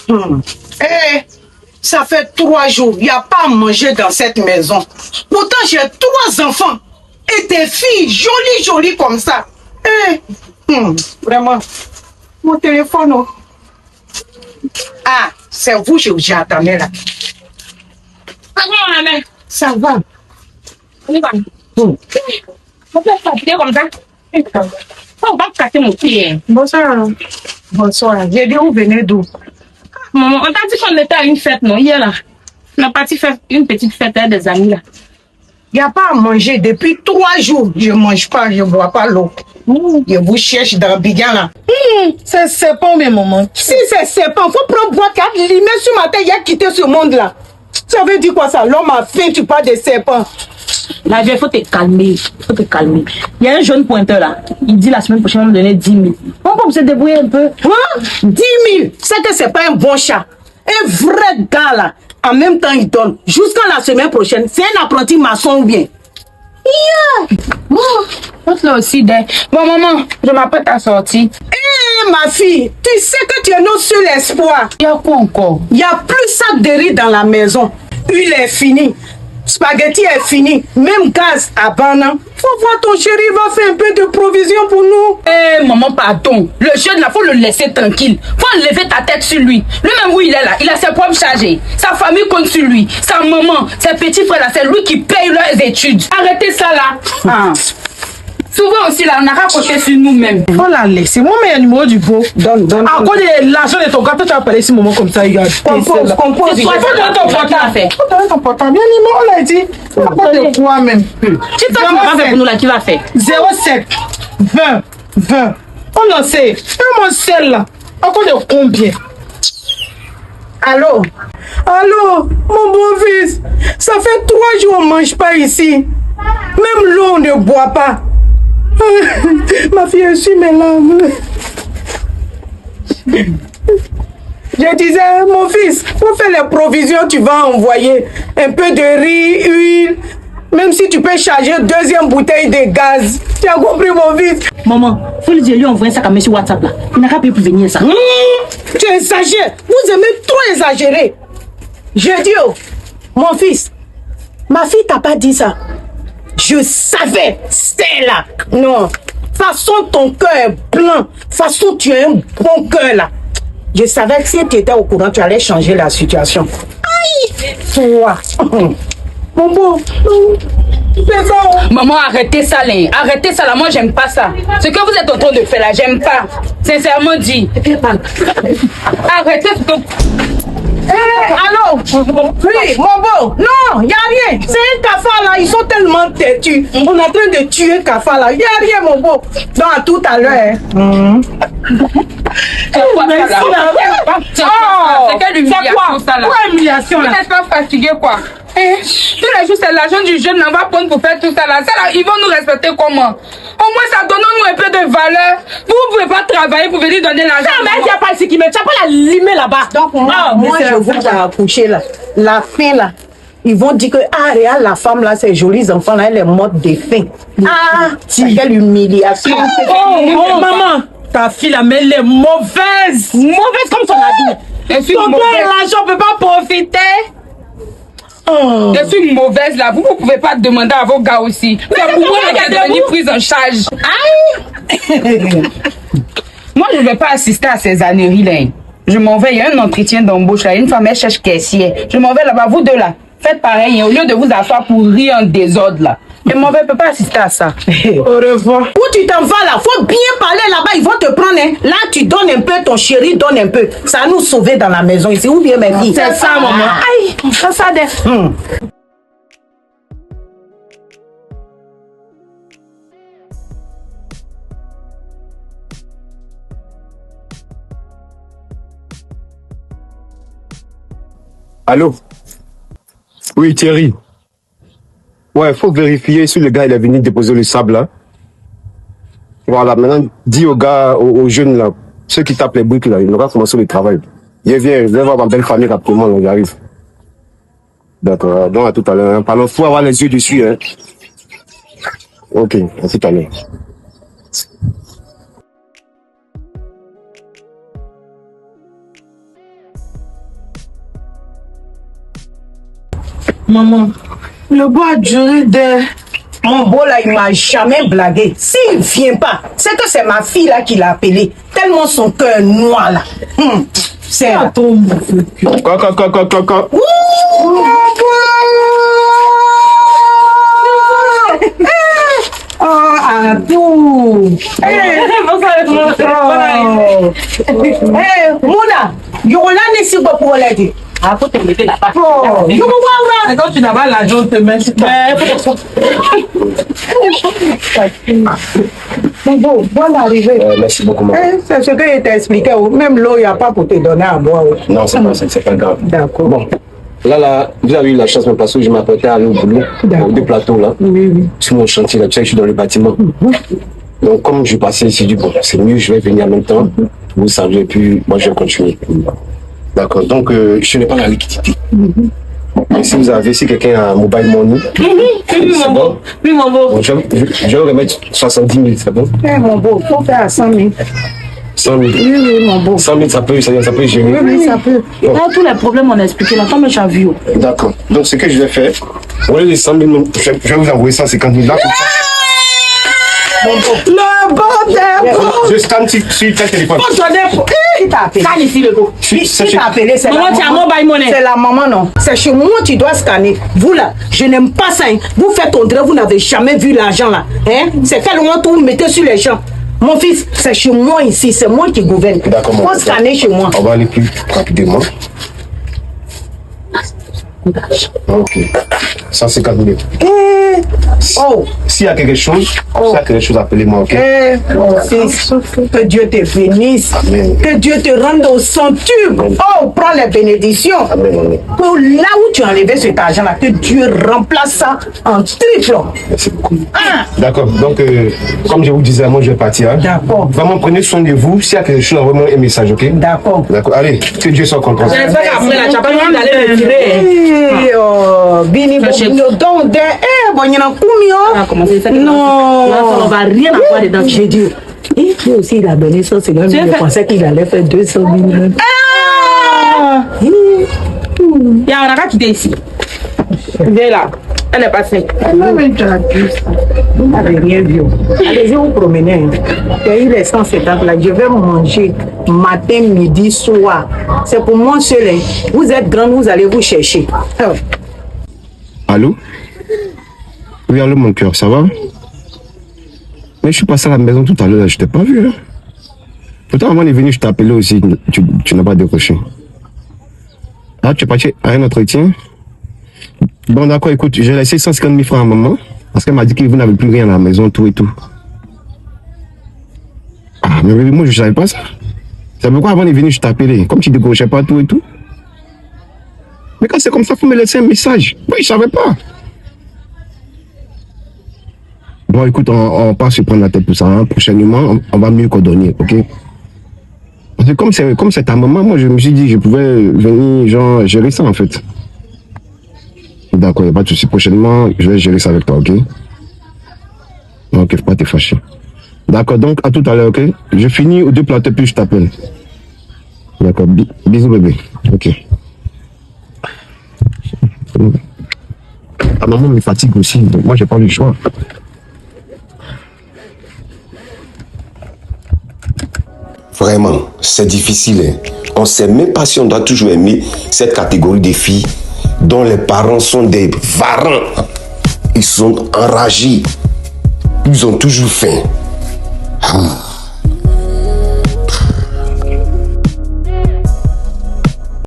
Eh, ça fait 3 jours, il n'y a pas à manger dans cette maison. Pourtant, j'ai 3 enfants. Et des filles jolies comme ça. Eh, vraiment, mon téléphone. Oh. Ah, c'est vous, j'attendais là. Ça va. On va. On peut fatiguer comme ça. On va casser mon pied. Bonsoir. Bonsoir. J'ai dit, vous venez d'où? Maman, on t'a dit qu'on était à une fête, non? Hier là. On a parti faire une petite fête avec des amis là. Il n'y a pas à manger. Depuis 3 jours, je ne mange pas, je ne bois pas l'eau. Je vous cherche dans Bidjan là. C'est serpent, mes mamans. Si c'est serpent, il faut prendre boîte qui a limé sur ma tête, il a quitté ce monde là. Ça veut dire quoi ça? L'homme a faim, tu parles de serpent. La vie, il faut te calmer. Il y a un jeune pointeur là. Il dit la semaine prochaine, on va me donner 10 000. On peut se débrouiller un peu. Hein? 10 000. C'est que c'est pas un bon chat. Un vrai gars là. En même temps, il donne. Jusqu'à la semaine prochaine, c'est un apprenti maçon ou bien. L'autre là aussi, bon maman, je m'apprête à sortir. Eh ma fille, tu sais que tu es notre seul espoir. Il y a quoi encore? Il n'y a plus sac de riz dans la maison. Huile est finie. Spaghetti est fini. Même gaz à banane. Faut voir ton chéri va faire un peu de provision pour nous. Eh maman, pardon. Le jeune là, faut le laisser tranquille. Faut enlever ta tête sur lui. Lui-même où il est là, il a ses propres chargés. Sa famille compte sur lui. Sa maman, ses petits frères là, c'est lui qui paye leurs études. Arrêtez ça là. Ah. Souvent aussi là, on n'a qu'à compter sur nous-mêmes. Faut la laisser. Moi, mais il y a le numéro du beau. Donne. À cause de l'argent de ton gars, tu vas parler ce moment comme ça, regarde. Compose. C'est toi qui donnes ton portable. Faut donner ton portable. Bien, le numéro là, il dit. À cause de toi même. Qui toi qui va faire pour nous là, qui va faire? 07 20. On en sait. Et mon sel là. À cause de combien? Allô, mon beau fils. Ça fait 3 jours on ne mange pas ici. Même l'eau on ne boit pas. Ma fille essuie mes larmes. Je disais, mon fils, pour faire les provisions, tu vas envoyer un peu de riz, huile, même si tu peux charger 2e bouteille de gaz. Tu as compris, mon fils? Maman, faut lui envoyer ça comme sur WhatsApp là. Il n'a qu'à payer pour venir ça. Tu exagères. Vous aimez trop exagérer. Je dis, oh, mon fils, ma fille t'a pas dit ça. Je savais, Stella. Non. Façon ton cœur est blanc. Façon tu as un bon cœur là. Je savais que si tu étais au courant, tu allais changer la situation. Aïe! Toi. Mon beau. C'est ça. Maman, arrêtez ça là. Arrêtez ça là. Moi, j'aime pas ça. Ce que vous êtes en train de faire là, j'aime pas. Sincèrement dit. Arrêtez ce que... Allô? Oui, mon beau. Non, il n'y a rien. C'est un cafard là, ils sont tellement têtus. On est en train de tuer un cafard là. Il n'y a rien, mon beau. Donc, à tout à l'heure. C'est quelle humiliation ça là? Quoi humiliation là? Vous n'êtes pas fatigué quoi? Tous les jours c'est l'argent du jeune, on va prendre pour faire tout ça là. Ça là, ils vont nous respecter comment? Au moins ça donne-nous un peu de valeur. Vous ne pouvez pas travailler pour venir donner l'argent. Non, mais il n'y a pas ici qui me... Tu n'as pas la limer là-bas. Donc, moi je vous accoucher là. La fin là. Ils vont dire que, regarde la femme là, ces jolis enfants là, elle est morte de faim. Quelle humiliation. Oh, maman, ta fille là, mais elle est mauvaise. Mauvaise comme son avis. Je suis mauvaise. L'argent ne peut pas profiter. Je suis mauvaise là. Vous ne pouvez pas demander à vos gars aussi. C'est pour moi qui est devenue prise en charge. Moi, je ne vais pas assister à ces âneries là. Je m'en vais. Il y a un entretien d'embauche là. Une femme, elle cherche caissière. Je m'en vais là-bas. Vous deux là. Faites pareil. Au lieu de vous asseoir pour rire en désordre là. Je m'en vais. Je ne peux pas assister à ça. Au revoir. Où tu t'en vas là? Faut bien parler là-bas. Ils vont te prendre. Hein. Là, tu donnes un peu. Ton chéri donne un peu. Ça nous sauver dans la maison ici. Où bien mes filles? C'est ça, maman. Aïe. Ça Allô? Oui, Thierry. Ouais, faut vérifier si le gars il est venu déposer le sable là. Voilà, maintenant, dis aux gars, aux jeunes là, ceux qui tapent les briques là, ils n'auront pas commencé le travail. Je vais voir ma belle famille rapidement, là, j'arrive. D'accord, donc à tout à l'heure. Hein. Faut avoir les yeux dessus, hein. Ok, à tout à l'heure. Maman, Le bois duré de... Mon beau là, il m'a jamais blagué. S'il vient pas, c'est que c'est ma fille là qui l'a appelé. Tellement son cœur noir là. C'est à ton Quoi. Mouna, Yola n'est si beau pour l'aide. ah, faut te lever là-bas. Quand tu n'as pas l'argent, te mets. Bon, bonne arrivée. Merci beaucoup, maman. C'est ce que je t'ai expliqué. Même l'eau, il n'y a pas pour te donner à boire. Non, c'est pas grave. D'accord. Bon, là, vous avez eu la chance, même parce que je m'apprêtais à aller au boulot, D'accord. aux deux plateaux, là, sur mon chantier, là, tu sais, je suis dans le bâtiment. Donc, comme je passais ici, du bon, c'est mieux, je vais venir en même temps, vous savez, et puis moi, je vais continuer. D'accord, donc, je n'ai pas la liquidité. Mais si quelqu'un a un mobile money, c'est bon. Oui, mon beau. Bon, je vais remettre 70 000, c'est bon? Mon beau, il faut faire à 100 000. 100 000. Oui, mon beau. 100 000, ça peut gérer. Oui, ça peut. Là, tous les problèmes, on a expliqué. La femme, j'ai vu. D'accord. Donc, ce que je vais faire, au lieu de 100 000, je vais vous envoyer 150 000 là, comme ça. Le bordel! Je scanne sur ta téléphone. Qui t'a appelé? Scanne ici, le beau. Qui t'a appelé? C'est Maman, la tu as un mobile money. C'est la maman, non. C'est chez moi tu dois scanner. Vous là, je n'aime pas ça. Hein. Vous faites on dirait vous n'avez jamais vu l'argent là. Hein? C'est quel moment que vous mettez sur les gens. Mon fils, c'est chez moi ici. C'est moi qui gouverne. D'accord, faut scanner chez moi. On va aller plus rapidement. Ok. 150 000. Oh, S'il y a quelque chose, appelez-moi, ok? mon fils, que Dieu te bénisse. Amen. Que Dieu te rende au centuple. Oh, prends les bénédictions. Amen. Pour là où tu as enlevé cet argent-là, que Dieu remplace ça en triple. Merci beaucoup. D'accord. Donc, comme je vous disais, moi, je vais partir. Hein? D'accord. Vraiment, prenez soin de vous. S'il y a quelque chose, envoyez-moi un message, ok? D'accord. D'accord. Allez, que Dieu soit content. J'espère qu'après, là, tu n'as pas besoin d'aller le tirer. Bini donc Ah, comment c'est ça? Non. Là, on va rien avoir dedans. J'ai dit, et lui aussi il a donné ça, c'est même je pensais qu'il allait faire 200 000. Il y a un rat qui est ici. Viens là. Elle est passée. Vous n'avez rien vu. Allez-y vous promener. Il y a eu les 150 là. Je vais manger matin, midi, soir. C'est pour moi seul. Hein. Vous êtes grande, vous allez vous chercher. Allô? Oui, allô, mon cœur, ça va? Mais je suis passé à la maison tout à l'heure, je t'ai pas vu. Hein? Pourtant, avant de venir, je t'ai appelé aussi, tu n'as pas décroché. Ah, tu es parti à un entretien? Bon, d'accord, écoute, j'ai laissé 150 000 francs à maman, parce qu'elle m'a dit que vous n'avez plus rien à la maison, tout et tout. Ah, mais moi, je ne savais pas ça. C'est pourquoi avant de venir, je t'ai appelé, comme tu ne décrochais pas tout et tout. Mais quand c'est comme ça, il faut me laisser un message. Oui, je ne savais pas. Bon, écoute, on va pas se prendre la tête pour ça. Hein. Prochainement, on va mieux coordonner, ok? Parce que comme c'est ta maman, moi, je me suis dit que je pouvais venir, genre, gérer ça, en fait. D'accord, il n'y a pas de souci. Prochainement, je vais gérer ça avec toi, ok? Ok, faut pas te fâcher. D'accord, donc, à tout à l'heure, ok? Je finis aux deux plateaux, puis je t'appelle. D'accord, bisous, bébé. Ok. Ta maman me fatigue aussi, donc moi, j'ai pas le choix. Vraiment, c'est difficile. Hein. On ne sait même pas si on doit toujours aimer cette catégorie de filles dont les parents sont des varans. Ils sont enragés. Ils ont toujours faim.